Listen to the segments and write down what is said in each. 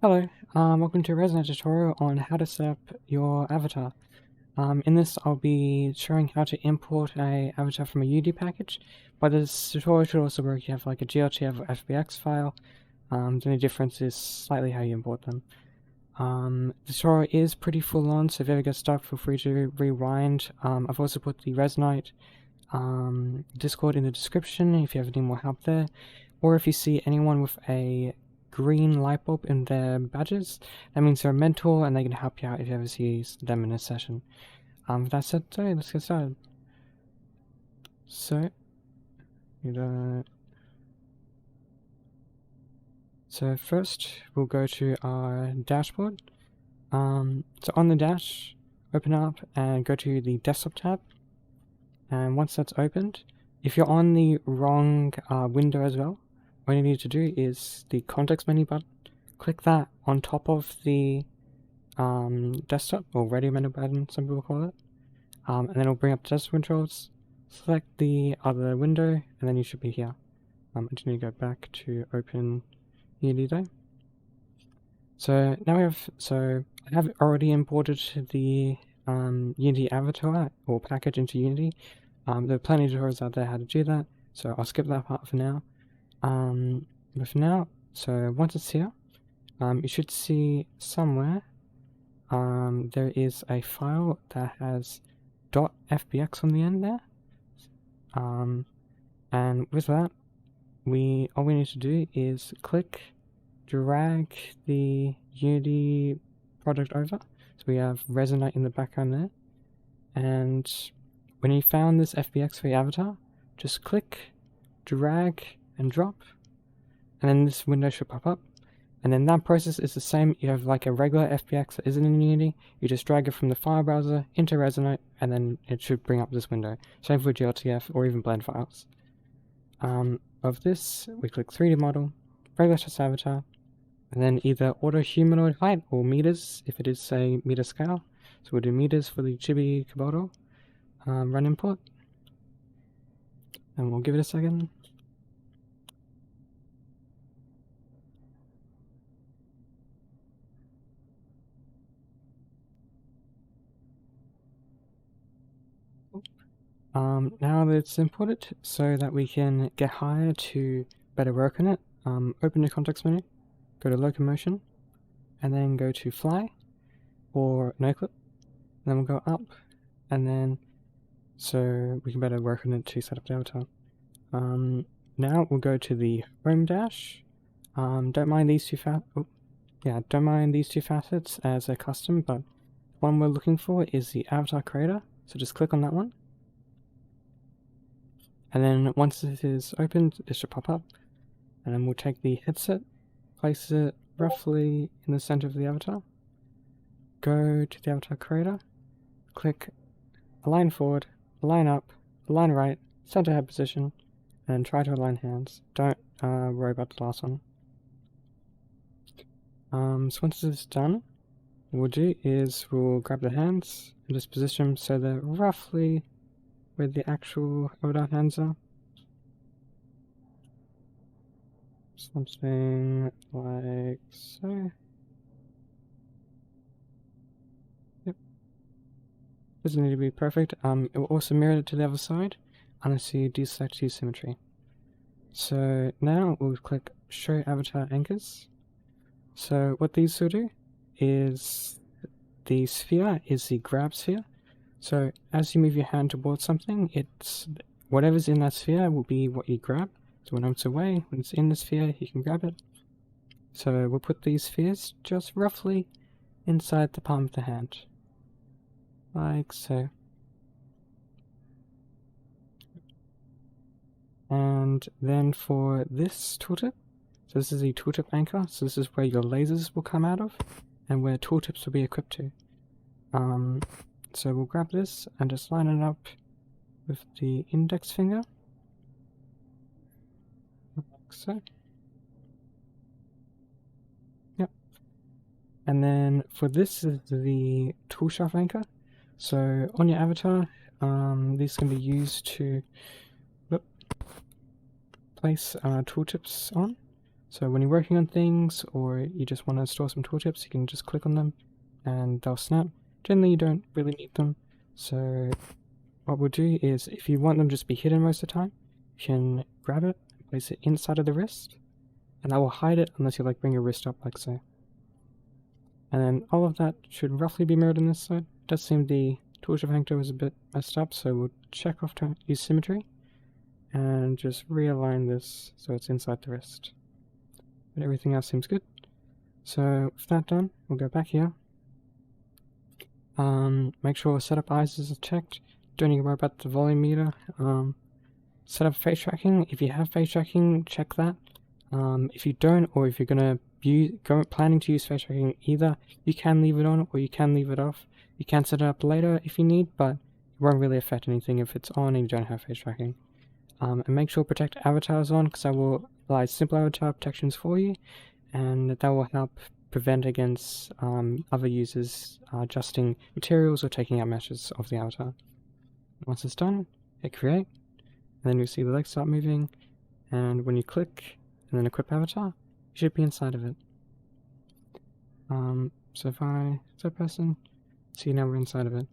Hello, welcome to a Resonite tutorial on how to set up your avatar. In this I'll be showing how to import a avatar from a Unity package, but this tutorial should also work if you have like a GLTF or FBX file. The only difference is slightly how you import them. The tutorial is pretty full on, so if you ever get stuck, feel free to rewind. I've also put the Resonite Discord in the description if you ever need more help there, or if you see anyone with a green light bulb in their badges, that means they're a mentor and they can help you out if you ever see them in a session. With that said, let's get started. So first we'll go to our dashboard. So on the dash, open up and go to the desktop tab. And once that's opened, if you're on the wrong window as well, what you need to do is the context menu button. Click that on top of the desktop, or radio menu button, some people call it. And then it'll bring up the desktop controls. Select the other window, and then you should be here. I just need to go back to open Unity though. So now I have already imported the Unity avatar or package into Unity. There are plenty of tutorials out there how to do that, so I'll skip that part for now. But for now, so once it's here, you should see somewhere there is a file that has .fbx on the end there. And with that, all we need to do is drag the Unity project over. So we have Resonite in the background there. And when you found this FBX for your avatar, just click, drag, and drop. And then this window should pop up. And then that process is the same. You have like a regular FBX that isn't in Unity. You just drag it from the file browser into Resonite, and then it should bring up this window. Same for GLTF or even blend files. Of this, we click 3D model, regular test avatar, and then either auto humanoid height or meters if it is, say, meter scale. So we'll do meters for the Chibi Kobodal. Run import, and we'll give it a second. Now that it's imported, so that we can get higher to better work on it, open the context menu, go to locomotion, and then go to fly, or no clip, and then we'll go up, and then so we can better work on it to set up the avatar. Now we'll go to the home dash. Don't mind these two facets as a custom, but one we're looking for is the avatar creator. So just click on that one. And then once it is opened, it should pop up. And then we'll take the headset, place it roughly in the center of the avatar. Go to the avatar creator, click align forward, align up, align right, center head position, and try to align hands. Don't worry about the last one. So once this is done, what we'll do is we'll grab the hands and just position them so they're roughly where the actual avatar hands are. Something like so. Yep. Doesn't need to be perfect. It will also mirror it to the other side unless you deselect use symmetry. So now we'll click show avatar anchors. So what these will do is the sphere is the grab sphere. So as you move your hand towards something, it's whatever's in that sphere will be what you grab. So when it's away, when it's in the sphere, you can grab it. So we'll put these spheres just roughly inside the palm of the hand. Like so. And then for this tooltip, so this is the tooltip anchor, so this is where your lasers will come out of, and where tooltips will be equipped to. So we'll grab this and just line it up with the index finger, like so. Yep. And then for this is the toolshelf anchor. So on your avatar, these can be used to place tooltips on. So when you're working on things or you just want to store some tooltips, you can just click on them and they'll snap. Generally you don't really need them, so what we'll do is if you want them just to be hidden most of the time, you can grab it, place it inside of the wrist, and that will hide it unless you like bring your wrist up like so. And then all of that should roughly be mirrored on this side. It does seem the tooltip hanger was a bit messed up, so we'll check off to use symmetry and just realign this so it's inside the wrist. But everything else seems good. So with that done, we'll go back here. Make sure setup eyes is checked. Don't need to worry about the volume meter. Set up face tracking. If you have face tracking, check that. If you don't, or if you're planning to use face tracking either, you can leave it on or you can leave it off. You can set it up later if you need, but it won't really affect anything if it's on and you don't have face tracking. And make sure protect avatars on, because that will apply simple avatar protections for you, and that will help prevent against other users adjusting materials or taking out meshes of the avatar. Once it's done, hit create, and then you'll see the legs start moving, and when you click and then equip avatar, you should be inside of it. So if I set person, see now we're inside of it.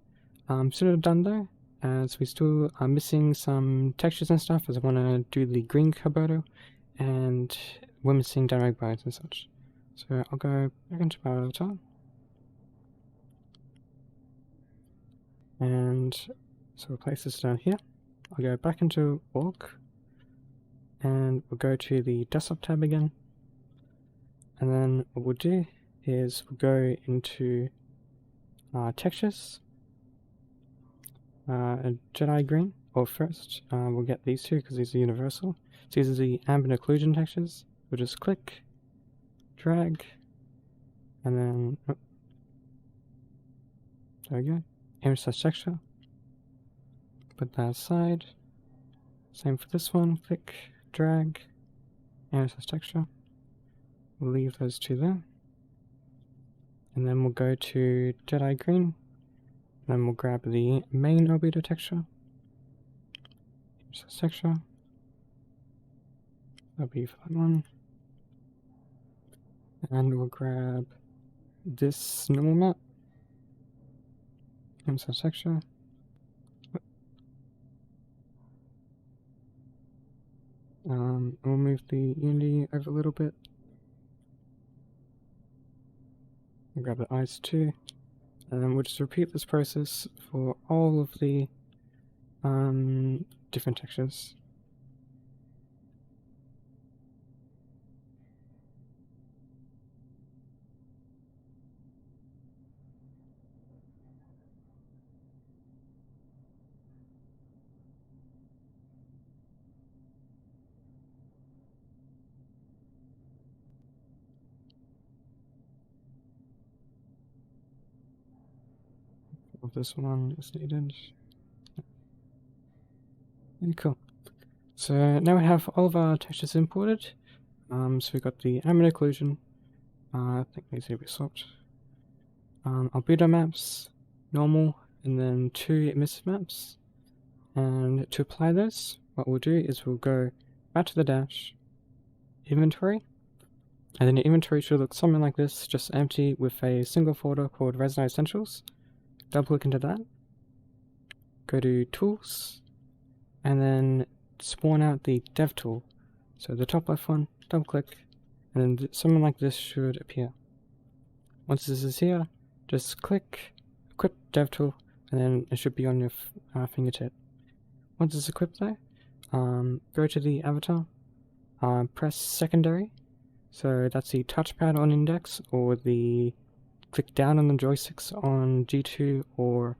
Sort of done though, as we still are missing some textures and stuff, as I want to do the green Kobodal, and we're missing dynamic bones and such. So I'll go back into my avatar, and so we'll place this down here. I'll go back into org, and we'll go to the desktop tab again, and then what we'll do is we'll go into textures, Jedi green, or first we'll get these two because these are universal. So these are the ambient occlusion textures. We'll just click, drag, and then there we go, image slash texture, put that aside. Same for this one, click, drag, image slash texture, we'll leave those two there, and then we'll go to Jedi green, and then we'll grab the main albedo texture, image slash texture, that'll be for that one, and we'll grab this normal map, image slash texture, we'll move the Unity over a little bit, and grab the eyes too, and then we'll just repeat this process for all of the different textures. Of this one is needed. Very cool. So now we have all of our textures imported. So we've got the ambient occlusion. I think these need to be swapped. Albedo maps, normal, and then 2 emissive maps. And to apply this, what we'll do is we'll go back to the dash, inventory, and then your inventory should look something like this, just empty with a single folder called Resonite Essentials. Double click into that, go to tools, and then spawn out the dev tool. So the top left one, double click, and then something like this should appear. Once this is here, just click equip dev tool, and then it should be on your fingertip. Once it's equipped though, go to the avatar, press secondary, so that's the touchpad on index, or the click down on the joysticks on G2 or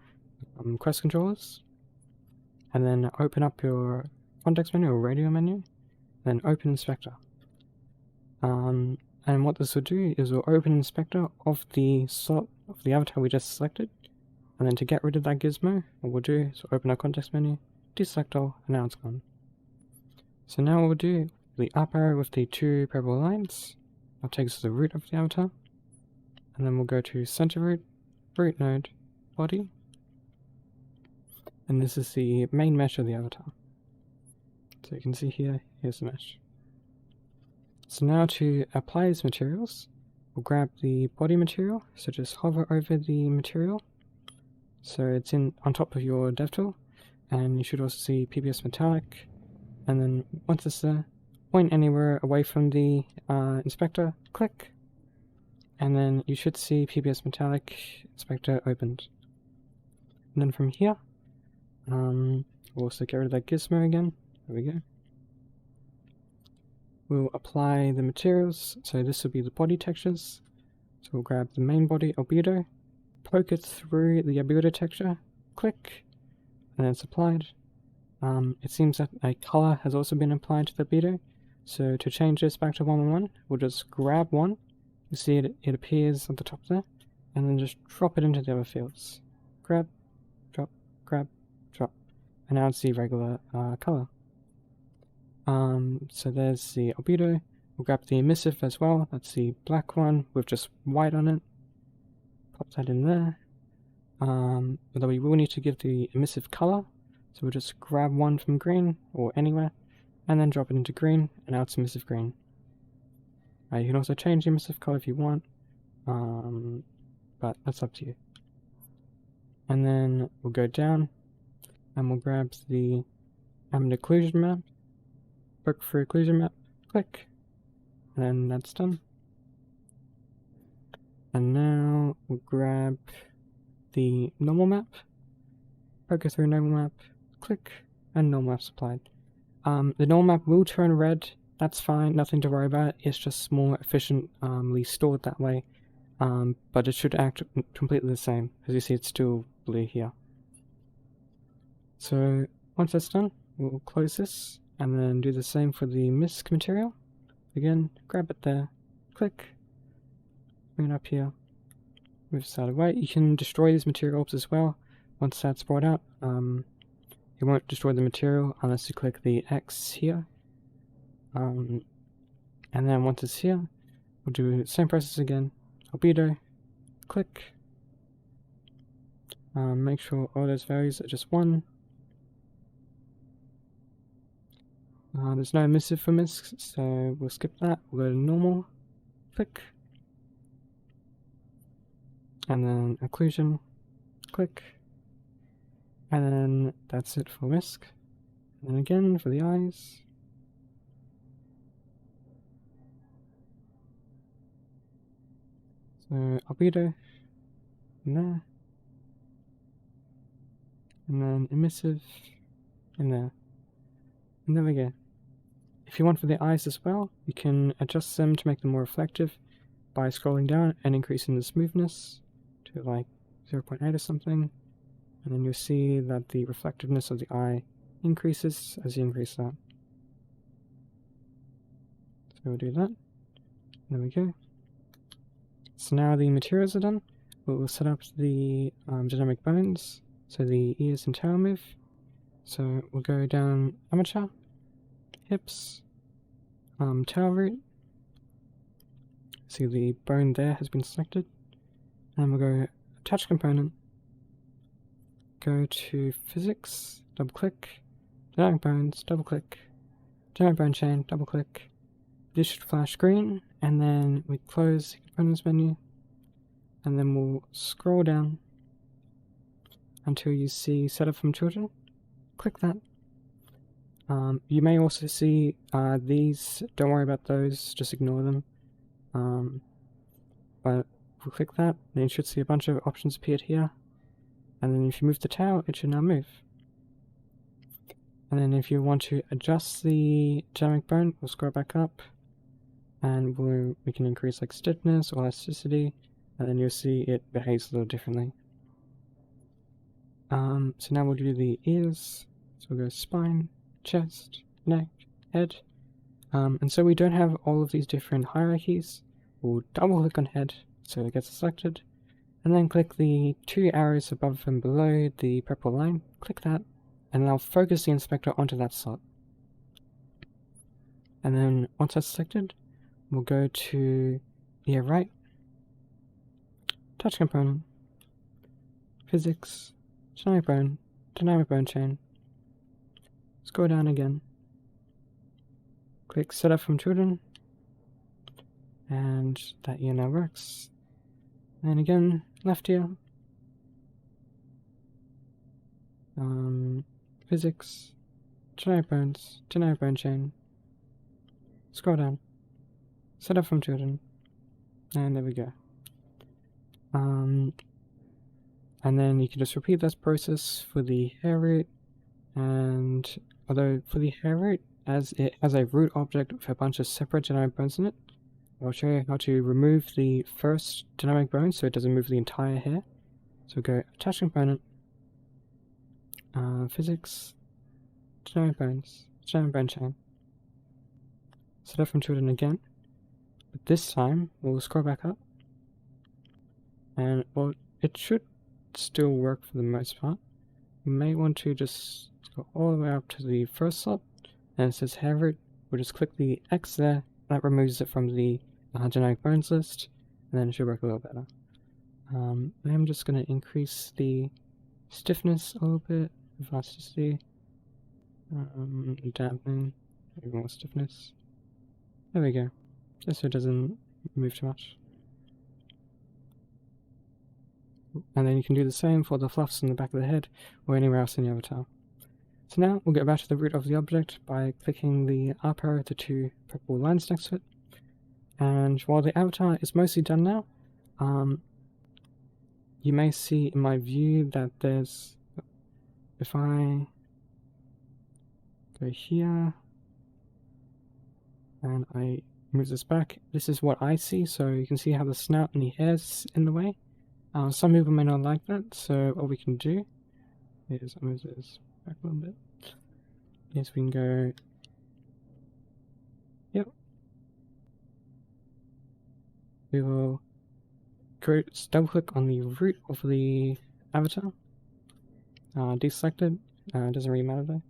Quest controllers, and then open up your context menu or radio menu, then open inspector. And what this will do is we'll open inspector of the slot of the avatar we just selected, and then to get rid of that gizmo, what we'll do is we'll open our context menu, deselect all, and now it's gone. So now what we'll do, the up arrow with the 2 parallel lines, that takes us to the root of the avatar, and then we'll go to center root, root node, body, and this is the main mesh of the avatar. So you can see here, here's the mesh. So now to apply these materials, we'll grab the body material, so just hover over the material, so it's on top of your dev tool, and you should also see PBS metallic, and then once it's there, point anywhere away from the inspector, click, and then you should see PBS metallic inspector opened. And then from here, we'll also get rid of that gizmo again, there we go. We'll apply the materials, so this will be the body textures. So we'll grab the main body albedo, poke it through the albedo texture, click, and it's applied. It seems that a color has also been applied to the albedo, so to change this back to 111, we'll just grab one, you see it appears at the top there, and then just drop it into the other fields. Grab, drop, and now it's the regular color. So there's the albedo. We'll grab the emissive as well, that's the black one with just white on it. Pop that in there. Although we will need to give the emissive color, so we'll just grab one from green, or anywhere, and then drop it into green, and now it's emissive green. You can also change the emissive color if you want, but that's up to you. And then we'll go down, and we'll grab the ambient occlusion map, poke through occlusion map, click, and then that's done. And now we'll grab the normal map, poke it through normal map, click, and normal map's applied. The normal map will turn red, that's fine, nothing to worry about, it's just more efficiently stored that way, but it should act completely the same. As you see, it's still blue here. So once that's done, we'll close this, and then do the same for the misc material. Again, grab it there, click, bring it up here, move this out of the way. You can destroy these material orbs as well. Once that's brought out, it won't destroy the material unless you click the X here. And then once it's here, we'll do the same process again. Albedo, click. Make sure all those values are just 1. There's no emissive for misc, so we'll skip that. We'll go to normal, click, and then occlusion, click, and then that's it for misc. And then again for the eyes. So albedo in there, and then emissive in there, and there we go. If you want for the eyes as well, you can adjust them to make them more reflective by scrolling down and increasing the smoothness to like 0.8 or something, and then you'll see that the reflectiveness of the eye increases as you increase that. So we'll do that. There we go. So now the materials are done, we'll set up the dynamic bones, so the ears and tail move. So we'll go down amateur, hips, tail root. See the bone there has been selected. And we'll go attach component, go to physics, double click, dynamic bones, double click, dynamic bone chain, double click. This should flash green, and then we close the components menu, and then we'll scroll down until you see setup from children. Click that. You may also see these, don't worry about those, just ignore them. But if we click that, then you should see a bunch of options appeared here. And then if you move the tail, it should now move. And then if you want to adjust the dynamic bone, we'll scroll back up. And we can increase like stiffness or elasticity, and then you'll see it behaves a little differently. So now we'll do the ears. So we'll go spine, chest, neck, head. And so we don't have all of these different hierarchies. We'll double click on head so it gets selected, and then click the 2 arrows above and below the purple line. Click that, and I'll focus the inspector onto that slot. And then once that's selected, we'll go to ear right, touch component, physics, dynamic bone chain. Scroll down again. Click setup from children, and that ear now works. And again, left ear. Physics, generic bones, generic bone chain. Scroll down. Set up from children. And there we go. And then you can just repeat this process for the hair root. And although for the hair root, as it has a root object with a bunch of separate generic bones in it, I'll show you how to remove the first generic bone so it doesn't move the entire hair. So go attach component, physics, generic bones, generic bone chain. Set up from children again, but this time we'll scroll back up, and well, it should still work for the most part. You may want to just go all the way up to the first slot, and it says hair root. We'll just click the X there. That removes it from the generic bones list, and then it should work a little better. I'm just going to increase the stiffness a little bit, elasticity, dampening, maybe more stiffness. There we go, just so it doesn't move too much. And then you can do the same for the fluffs in the back of the head or anywhere else in the avatar. So now we'll get back to the root of the object by clicking the up arrow to 2 purple lines next to it. And while the avatar is mostly done now, you may see in my view that there's, if I go here and I move this back, this is what I see. So you can see how the snout and the hair's in the way. Some people may not like that, so what we can do is, I'll move this back a little bit, is we can go, yep, we will go double click on the root of the avatar, deselect it, doesn't really matter though,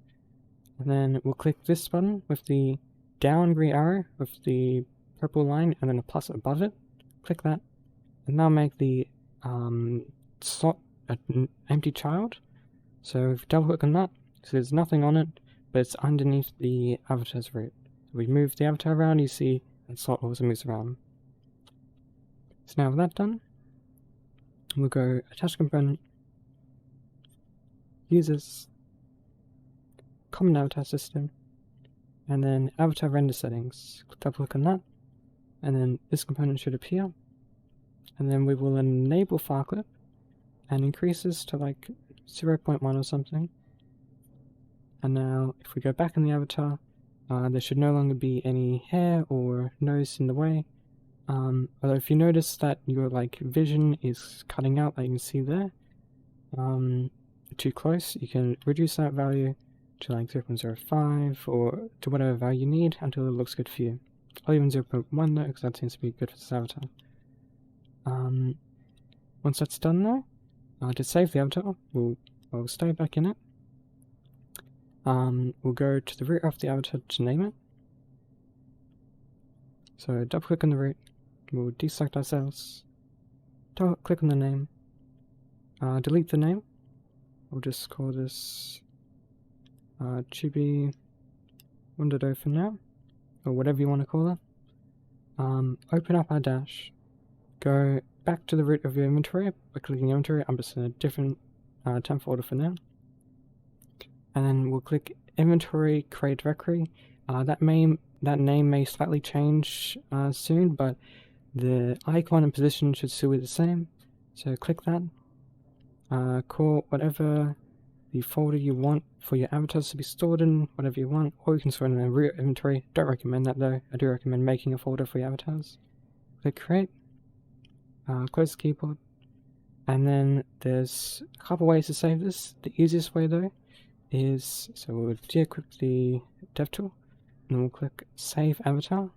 and then we'll click this button with the down green arrow with the purple line and then a plus above it, click that, and now make the slot an empty child. So if you double click on that, so there's nothing on it, but it's underneath the avatar's root. If we move the avatar around, you see that slot also moves around. So now with that done, we'll go attach component, users, common avatar system, and then avatar render settings. Double click on that, and then this component should appear. And then we will enable file clip and increase this to like 0.1 or something. And now if we go back in the avatar, there should no longer be any hair or nose in the way. Although if you notice that your like vision is cutting out, like you can see there, too close, you can reduce that value to like 0.05 or to whatever value you need until it looks good for you. Or even 0.1 though, because that seems to be good for this avatar. Once that's done though, to save the avatar, we'll stay back in it. We'll go to the root of the avatar to name it. So double click on the root, we'll deselect ourselves, double click on the name, delete the name, we'll just call this Chibi Kobodal for now, or whatever you want to call it. Open up our dash, go back to the root of your inventory by clicking inventory. I'm just in a different temp folder for now. And then we'll click inventory, create directory. That name may slightly change soon, but the icon and position should still be the same. So click that. Call whatever the folder you want for your avatars to be stored in, whatever you want, or you can store it in a root inventory. Don't recommend that though. I do recommend making a folder for your avatars. Click create. Close the keyboard, and then there's a couple ways to save this. The easiest way though is, so we'll de-equip the dev tool, and we'll click save avatar,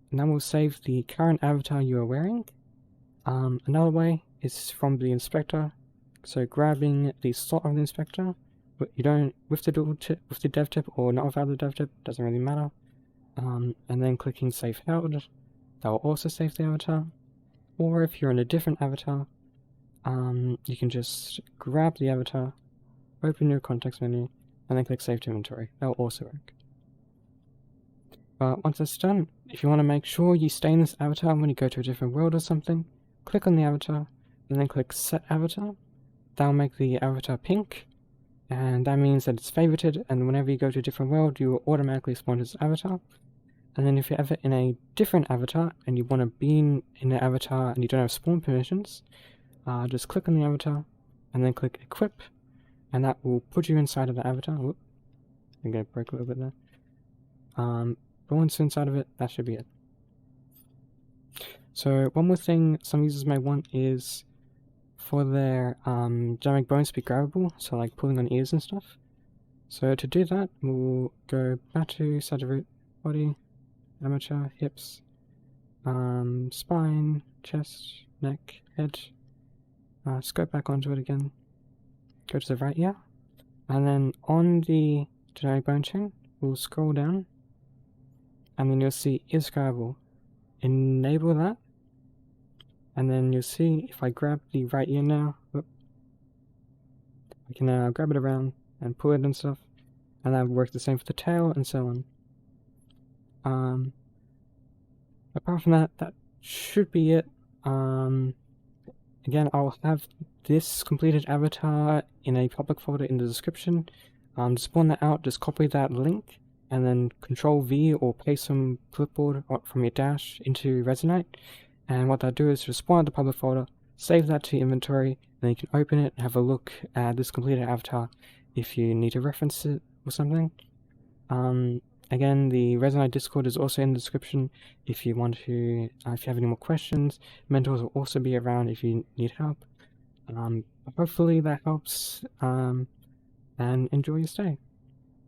and then we'll save the current avatar you are wearing. Another way is from the inspector, so grabbing the slot of the inspector, but you don't with the dev tip or not without the dev tip, doesn't really matter. And then clicking save held, that will also save the avatar. Or if you're in a different avatar, you can just grab the avatar, open your context menu, and then click Save to Inventory. That will also work. But once that's done, if you want to make sure you stay in this avatar when you go to a different world or something, click on the avatar, and then click Set Avatar. That'll make the avatar pink, and that means that it's favorited, and whenever you go to a different world, you will automatically spawn as avatar. And then if you're ever in a different avatar, and you want to be in the avatar and you don't have spawn permissions, just click on the avatar, and then click Equip, and that will put you inside of the avatar. Whoop. I'm going to break a little bit there. But once inside of it, that should be it. So one more thing some users may want is for their dynamic bones to be grabbable, so like pulling on ears and stuff. So to do that, we'll go back to side of root, body, amateur, hips, spine, chest, neck, head. Scope back onto it again. Go to the right ear, and then on the dynamic bone chain, we'll scroll down, and then you'll see is grabbable. Enable that, and then you'll see if I grab the right ear now, whoop, I can now grab it around and pull it and stuff, and that will work the same for the tail and so on. Apart from that, that should be it. Again, I'll have this completed avatar in a public folder in the description. To spawn that out, just copy that link, and then Control V or paste some clipboard from your dash into Resonite. And what that'll do is just spawn out the public folder, save that to your inventory, and then you can open it and have a look at this completed avatar if you need to reference it or something. Again, the Resonite Discord is also in the description if you want to, if you have any more questions. Mentors will also be around if you need help. Hopefully that helps, and enjoy your stay.